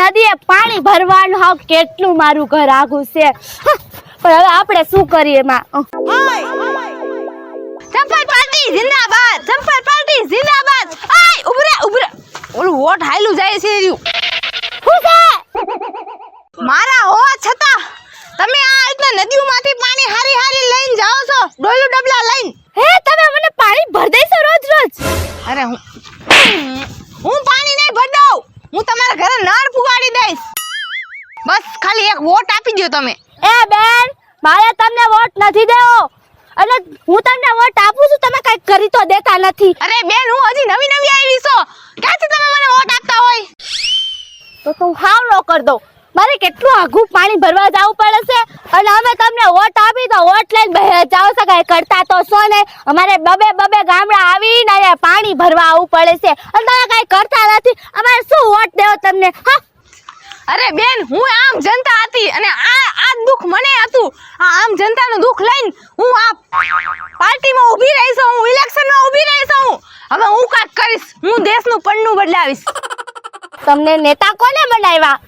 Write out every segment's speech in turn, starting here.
નદીએ પાણી ભરવાનું હાવ કેટલું મારું ઘર આગું છે પણ હવે આપણે શું કરીએ એમાં ચંપલ પાર્ટી જિંદાબાદ ચંપલ પાર્ટી જિંદાબાદ આય ઉભરે ઓલું વોટ હાઈલું જાય છે રહ્યું શું છે મારા હોવા છતાં તમે આ એટલે નદીઓમાંથી પાણી હારી હારી લઈને જાઓ છો ડોલું ડબલા લઈને હે તમે મને પાણી ભર દેશો રોજ રોજ અરે હું પાણી નહીં ભર દઉં હું તમારા ઘરે નળ પુગાડી દઈશ બસ ખાલી એક વોટ આપી દો તમે એ બેન મારે તમને વોટ નથી દેવો અને હું તમને વોટ આપું છું તમે કઈ કરી તો દેતા નથી અરે બેન હું હજી નવી આવી છો ક્યાંથી તમે મને વોટ આપતા હોય તો તું હાવ નો કર દો મારે કેટલું આઘું પાણી ભરવા જવું પડે છે અને અમે તમને વોટ આપી તો વોટ લઈને બહાર જાવ છો કઈ કરતા તો છો ને અમારે બબે ગામડા આવીને અહીંયા પાણી ભરવા આવવું પડે છે અને તમે કઈ કરતા નથી અમારે શું વોટ દેવો તમને હા અરે બેન હું આમ જનતા હતી અને આ દુખ મને હતું આમ જનતાનું દુખ લઈને હું આ પાર્ટીમાં ઊભી રહી છું હું ઇલેક્શનમાં ઊભી રહી છું હવે હું કાક કરીશ હું દેશનું પન્નું બદલાવીશ તમને નેતા કોને બનાવ્યા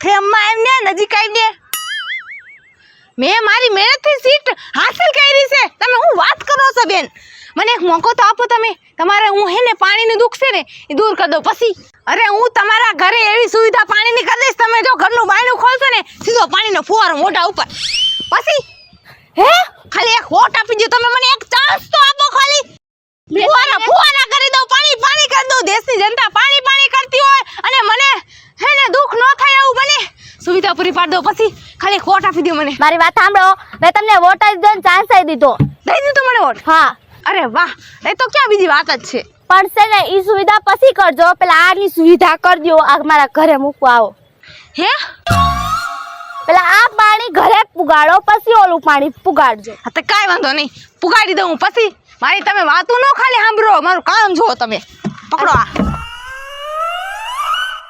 ફેમમાં એમને નજીક આવીને મેં મારી મહેનતથી સીટ હાંસલ કરી છે તમે હું વાત કરો છો બેન મને એક મોકો તો આપો તમે તમારે હું હે ને પાણીનું દુખ છે ને એ દૂર કરી દો પછી અરે હું તમારા ઘરે એવી સુવિધા પાણીની કરી દઈશ તમે જો ઘરનું બાયણું ખોલશો ને સીધો પાણીનો ફુવારો મોઢા ઉપર પછી હે ખાલી એક વોટ આપી દો તમે મને એક ચાન્સ તો આપો ખાલી ફુવારા કરી દો પાણી કરી દો દેશની જનતા પાણી કરતી હોય અને મને હે ને દુખ ન થાય એવું બને સુવિધા પૂરી પાડ દો પછી ખાલી એક વોટ આપી દો મને મારી વાત સાંભળો મેં તમને વોટ જ દઈને ચાન્સ આપી દીધો દઈ દીધો મને વોટ હા અરે વાહ એ તો ક્યાં બીજી વાત જ છે પણ છે ને ઈ સુવિધા પછી કરજો પેલા આની સુવિધા કરજો આ મારા ઘરે મૂકવા આવો હે પેલા આ પાણી ઘરે પુગાડો પછી ઓલું પાણી પુગાડજો હા તો કાઈ વાંધો નહીં પુગાડી દઉં પછી મારી તમે વાતું ન ખાલી સાંભળો મારું કામ જુઓ તમે પકડો આ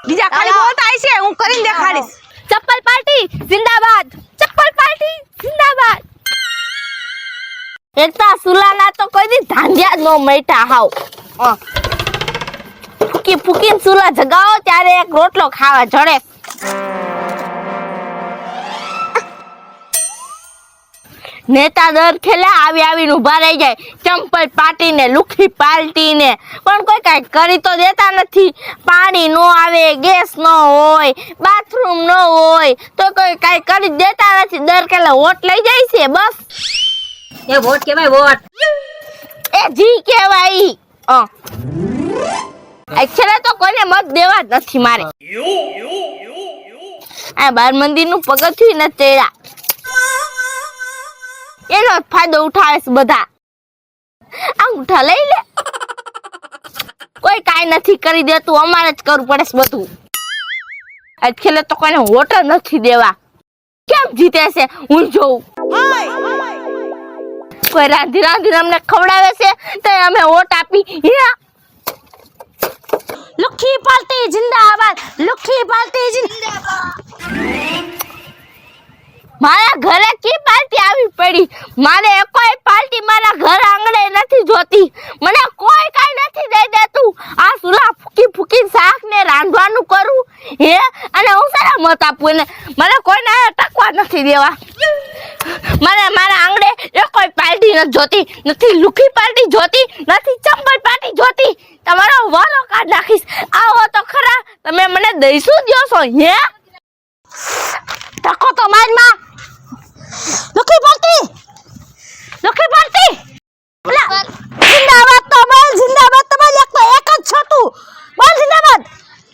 બીજા ખાલી વોટ આવી છે હું કરીને દેખાડીશ ચપ્પલ પાર્ટી જિંદાબાદ ચપ્પલ પાર્ટી જિંદાબાદ એકતા સુલાના તો કોઈ દી ધાંધિયા નો મૈઠા હાવ ફૂકીને સુલા જગાવો ત્યારે એક રોટલો ખાવા જડે નેતા દર ખેલે આવીને ઉભા રહી જાય ચંપલ પાટીને લુખી પાલટીને પણ કોઈ કાંઈ કરી તો દેતા નથી પાણી નો આવે ગેસ નો હોય બાથરૂમ નો હોય તો કોઈ કાંઈ કરી દેતા નથી દર ખેલે વોટ લઈ જાય છે બસ એ વોટ કેવાય વોટ એ જી કહેવાય actually તો કોઈને મત દેવા જ નથી મારે આ બાર મંદિરનું પગથિયું ને તેડા એનો ફાયદો ઉઠાવે છે બધા અંગૂઠા લઈ લે કોઈ કાઈ નથી કરી દેતું અમારે જ કરવું પડે છે બધું actually તો કોઈને વોટ જ નથી દેવા કેમ જીતે છે હું જોઉં કોઈ રાંધી અમને ખવડાવે છે તો અમે વોટ આપી લુખી પાર્ટી જિંદાબાદ લુખી પાર્ટી જિંદાબાદ મારા ઘરે કી પાર્ટી આવી પડી મારે કોઈ પાર્ટી મારા ઘર આંગણે નથી જોતી મને કોઈ કાઈ નથી દઈ દેતું આ સુલા ફૂકી શાક ને રાંધવાનું કરું હે અને હું સારા મત આપું ને મને કોઈને ટકવા નથી દેવા મને મારા આંગણે કોઈ પાર્ટી નથી જોતી નથી લુખી પાર્ટી જોતી નથી ચંપલ પાર્ટી જોતી તમારો વાલો કાઢ નાખીશ આવો તો ખરા તમે મને દઈશું દ્યો છો હે ટકો તો મારમાં લુખી પાર્ટી જિંદાબાદ તો બોલ જિંદાબાદ તો બોલ એક જ છોટું બોલ જિંદાબાદ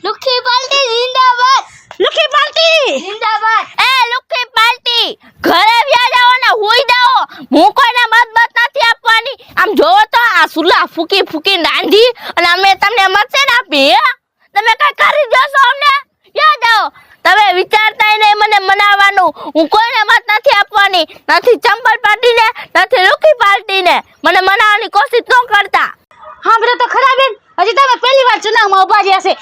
લુખી પાર્ટી જિંદાબાદ લુખી પાર્ટી જિંદાબાદ એ લુખી પાર્ટી ઘરે વ્યા જાઓ ને હુઈ જાઓ હું કોઈને મત નથી આપવાની આમ જોવો તો આ સુલા ફૂકી રાંધી અને અમે તમને મત છે ને આપી તમે કઈ કરી જશો અમને યાદ આવો તમે વિચારતા નહીં મને મનાવવાનું હું કોઈને મત નથી આપવાની નથી ચંપલ પાર્ટીને નથી લુખી પાર્ટીને મને મનાવવાની કોશિશ ન કરતા સાંભળો તો ખરા બેન હજી તમે પહેલી વાર ચુનાવમાં ઉભા રહ્યા છે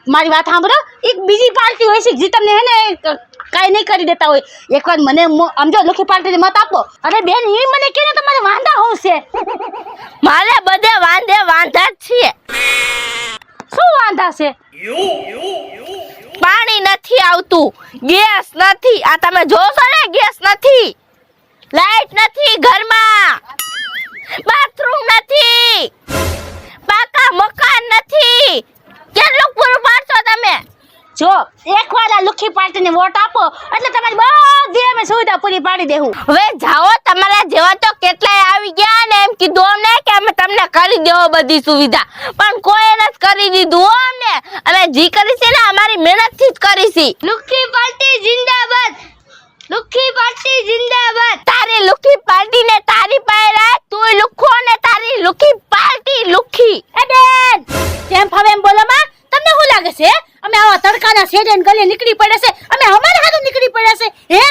મારી વાત સાંભળો એક બીજી પાર્ટી હોય છે જે તમને હે ને કાઈ નહીં કરી દેતા હોય એકવાર મને સમજો લુખી પાર્ટીને મત આપો અરે બેન એ મને કે તમારે વાંધા હોવ છે મારે બધે વાંધા જ છીએ શું વાંધા છે પાણી નથી આવતું, ગેસ નથી, આ તમે જોશો ને ગેસ નથી, લાઈટ નથી ઘરમાં, બાથરૂમ નથી, પાકા મકાન નથી, કેટલું પૂરું પાડશો તમે? જો એકવાર આ લુખી પાર્ટીને વોટ આપો એટલે તમારી બધી અમે સુવિધા પૂરી પાડી દેવું. હવે જાઓ, તમારા જેવા તો કેટલાય આવી ગયા ને એમ કીધું અમને કે અમે તમને કરી દેવો બધી સુવિધા, પણ કોઈ નથી કરી દીધું હો અમને. અમે જી કરી છે ને અમારી મહેનતથી જ કરી છે. લુખી પાર્ટી જિંદાબાદ, લુખી પાર્ટી જિંદાબાદ. તારી લુખી પાર્ટી ને તારી પાસે તું લુખો ને તારી લુખી પાર્ટી લુખી. એ બેન જેમ ફાવે એમ બોલો માં. તમને શું લાગે છે અમે આવા તડકાના શેડે ગલે નીકળી પડ્યા છે? અમે અમારે હાથે નીકળી પડ્યા છે? હે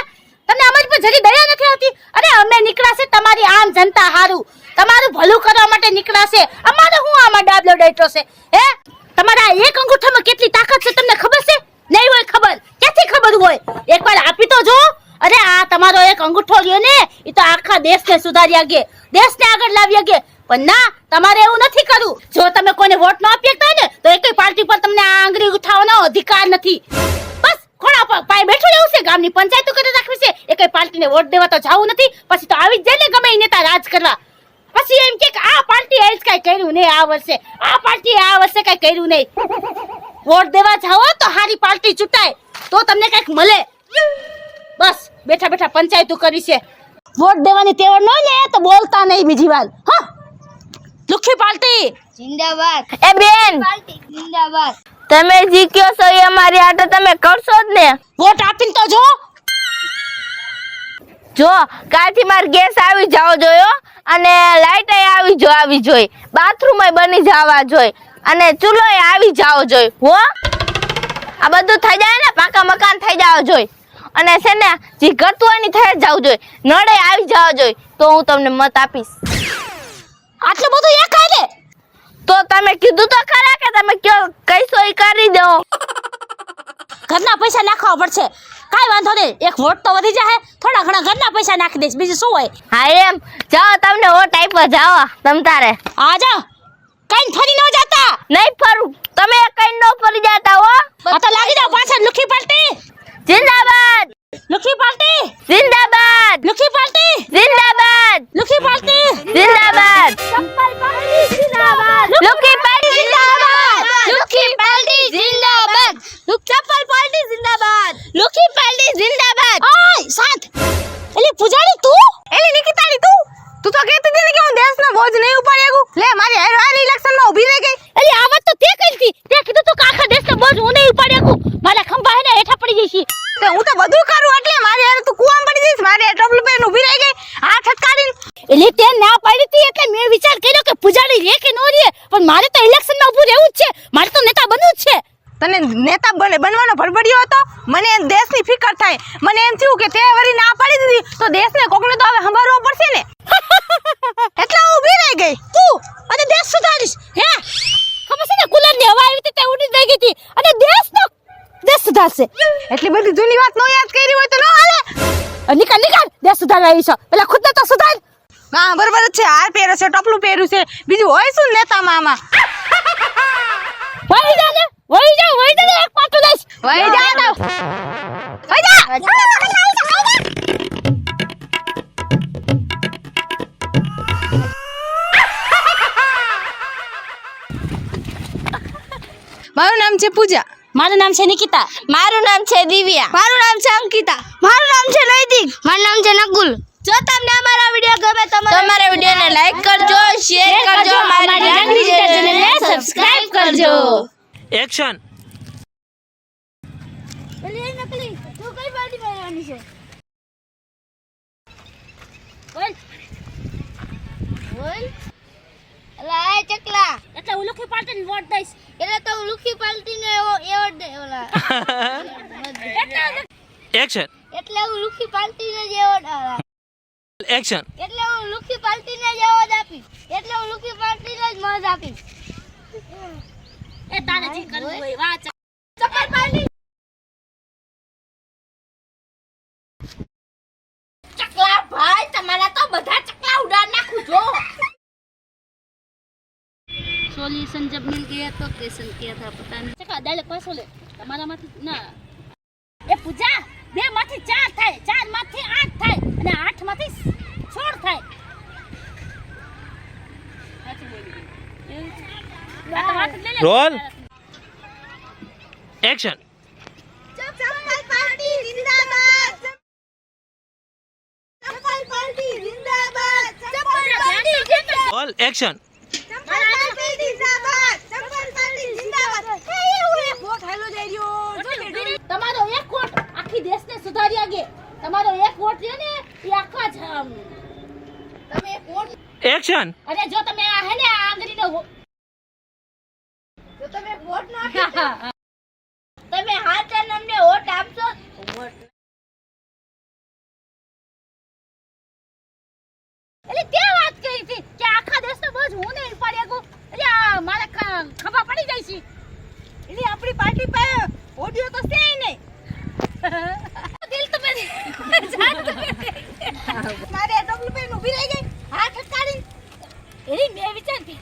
તમને અમારી પર જરી દયા નથી આવતી? અરે અમે નીકળ્યા છે તમારી આમ જનતા હારું, તમારું ભલું કરવા માટે નીકળ્યા છે. અમારે શું આમાં ડાબલો ડેટો છે? હે તમારા એક અંગૂઠામાં કેટલી તાકાત છે તમને ખબર છે? નહીં હોય ખબર? ક્યાંથી ખબર હોય? એકવાર આપી તો જો. અરે આ તમારો એક અંગૂઠો રહ્યો ને એ તો આખા દેશને સુધારી આગે, દેશને આગળ લાવી આગે. પણ ના, તમારે એવું નથી કરવું. જો તમે કોઈને વોટ ન આપી શકતા ને તો એકય પાર્ટી પર તમને આ આંગળી ઉઠાવવાનો અધિકાર નથી. બસ ખોડા પર પાય બેઠું રહેવું છે, ગામની પંચાયતો કરી રાખવી છે. એકય પાર્ટીને વોટ દેવા તો જાવું નથી, પછી તો આવી જ જાય ને ગમે એ નેતા રાજ કરવા. પછી એમ કે આ પાર્ટી એ જ કઈ કર્યું નહીં આ વર્ષે, આ પાર્ટી આ વર્ષે કઈ કર્યું નહીં. વોટ દેવા જાઓ તો હારી પાર્ટી ચૂંટાય તો તમને કઈક મળે. બસ બેઠા બેઠા પંચાયતો કરી છે. વોટ દેવાની તેવડ ન લે તો બોલતા નહીં બીજી વાર. હા, લુખી પાર્ટી જિંદાબાદ. એ બેન પાર્ટી જિંદાબાદ. તમે જી કયો છો એ અમારી આટે તમે કરશો જ ને. વોટ આપીને તો જો. જો કાલથી માર ગેસ આવી જાવ જોયો અને લાઈટ આવી જોઈ, બાથરૂમ બની જવા જોઈ અને ચૂલો આવી જાવ જોઈ. હો આ બધું થઈ જાય ને, પાકા મકાન થઈ જાવ જોઈ અને છે ને જે ઘટતું હોય ની થઈ જાવ જોઈ, નળે આવી જાવ જોઈ, તો હું તમને મત આપીશ. આટલું બધું એ ખાઈ લે તો તમે કીધું તો ખરા કે તમે કયો કઈસો એ કરી દો. ઘરના પૈસા નાખવા પડશે. કાઈ વાંધો નહીં, એક વોટ તો વધી જાય, થોડા ઘણા ઘરના પૈસા નાખી દઈશ, બીજું શું હોય. હા એમ જાઓ, તમને વોટ આપ્યો, જાઓ તમ તારે. આ જા, કઈ ફરી ન જાતા. નહીં ફરું, તમે કઈ ન ફરી જાતા હો. આ તો લાગી જાવ પાછળ. લુખી પાર્ટી જિંદાબાદ, લુખી પાર્ટી જિંદાબાદ, લુખી પાર્ટી જિંદાબાદ, લુખી પાર્ટી જિંદાબાદ, લુખી પાર્ટી જિંદાબાદ, લુખી પાર્ટી જિંદાબાદ, ચપ્પલ પાર્ટી જિંદાબાદ, લુખી પાર્ટી જિંદાબાદ. ઓય શાંત. એલી પૂજાડી તું? એલી નિકિતાની તું તો કહેતી હતી ને કે હું દેશનો બોજ નહીં ઉપાડી શકું. લે મારી હારે ઇલેક્શનમાં ઊભી રહી ગઈ. એલી આ વાત તો તે કરી હતી. તે કીધું તું કે આખા દેશનો બોજ હું નહીં ઉપાડી શકું, મારા ખંભા હે ને હેઠા પડી જઈશ. તો હું તો બધું કરું એટલે મારી હારે તું કુવામાં પડી જઈશ. મારી હારે ટોપલું પહેરીને ઊભી રહી ગઈ, હાથ હટકાડીને. એટલે તે ના પાડી હતી એટલે મેં વિચાર કર્યો કે પૂજાડી રે કે નો રે, પણ મારે તો ઇલેક્શનમાં ઊભું રહેવું જ છે, મારે તો નેતા બનવું જ છે. તને નેતા બનવાનો ભડભડિયો હતો? મને દેશની ફિકર થાય. મને એમ થયું કે તે વરી ના પાડી દીધી તો દેશને કોકને તો હવે સંભાળવો પડશે ને. એટલે હું ઊભી રહી ગઈ. તું અને દેશ સુધારીશ હે? ખબર છે ને કુલર ની હવા આવી હતી તે ઉડી ગઈ હતી અને દેશ સુધારશે. એટલી બધી જૂની વાત નો યાદ કરી હોય તો ન હાલે. નિકાલ દેશ સુધારવા આવી છો, પેલા ખુદને તો સુધાર. હા બરાબર જ છે. હાર પહેર્યો છે, ટોપલું પહેર્યું છે, બીજું હોય શું નેતામાં આમાં? વહી જા ને, વહી જા ને, એક પાટો દઈશ. વહી જા તો વહી જા. મારું નામ છે પૂજા. મારું નામ છે નિકિતા. મારું નામ છે દિવ્યા. મારું નામ છે અંકિતા. મારું નામ છે નૈતિક. મારું નામ છે નકુલ. જો તમને અમારા વિડિયો ગમે તો અમારા વિડિયોને લાઈક કરજો, શેર કરજો, અમારી ચેનલને સબસ્ક્રાઇબ કરજો. એક્શન. પેલી નકલી તું કઈ પાર્ટી પહેરવાની છે? બોલ બોલ. અલા એ ચકલા, એટલે હું લુખી પાર્ટીને વોટ દઈશ. એટલે તો હું લુખી પાર્ટીને એવોર્ડ દે ઓલા. એક્શન. એટલે હું લુખી પાર્ટીને જ એવોર્ડ આલા. એક્શન. એટલે હું લુખી પાર્ટીને જ એવોર્ડ આપીશ. એટલે હું લુખી પાર્ટીને જ મત આપીશ. એ તારે જે કરવું હોય વાહ. ચપ્પલ પાર્ટી. ચકલા ભાઈ, તમારા તો બધા ચકલા ઉડાડ નાખું જો. सॉल्यूशन जब मिल गया तो क्वेश्चन किया था पता नहीं. चका डायलॉग पास हो ले. તમારામાંથી ના એ પૂજા 2 માંથી 4 થાય 4 માંથી 8 થાય અને 8 માંથી 16 થાય સાચું બોલી એવું છે. આ તો વાત જ લઈ લે. Roll. Action. ચપ્પલ પાર્ટી જિંદાબાદ ચપ્પલ પાર્ટી જિંદાબાદ ચપ્પલ પાર્ટી જિંદાબાદ Roll. Action. ચપ્પલ પાર્ટી જિંદાબાદ ચપ્પલ પાર્ટી જિંદાબાદ એ એવું એક વોટ હાલો જઈ રહ્યો તમારો એક વોટ આખી દેશને સુધારી આગે તમારો એક વોટ છે ને એ આખા જ તમે એક વોટ Action. અરે જો તમે આ હે ને આ આંગળીનો જો તમે એક વોટ ન આપી તમે હાચા અમને વોટ આપશો વોટ એટલે તે વાત કરી હતી કે આખા દેશનો બોજ હું નહીં ઉપાડી આગું એટલે આ મારે ખભા પડી જાય છે એટલે આપણી પાર્ટી પાસે ઓડિયો તો છે નહીં દિલ તો મેં મારે ડબલ પેન ઊભી રહી ગઈ હાથ હકાડી એની મેં વિચારતી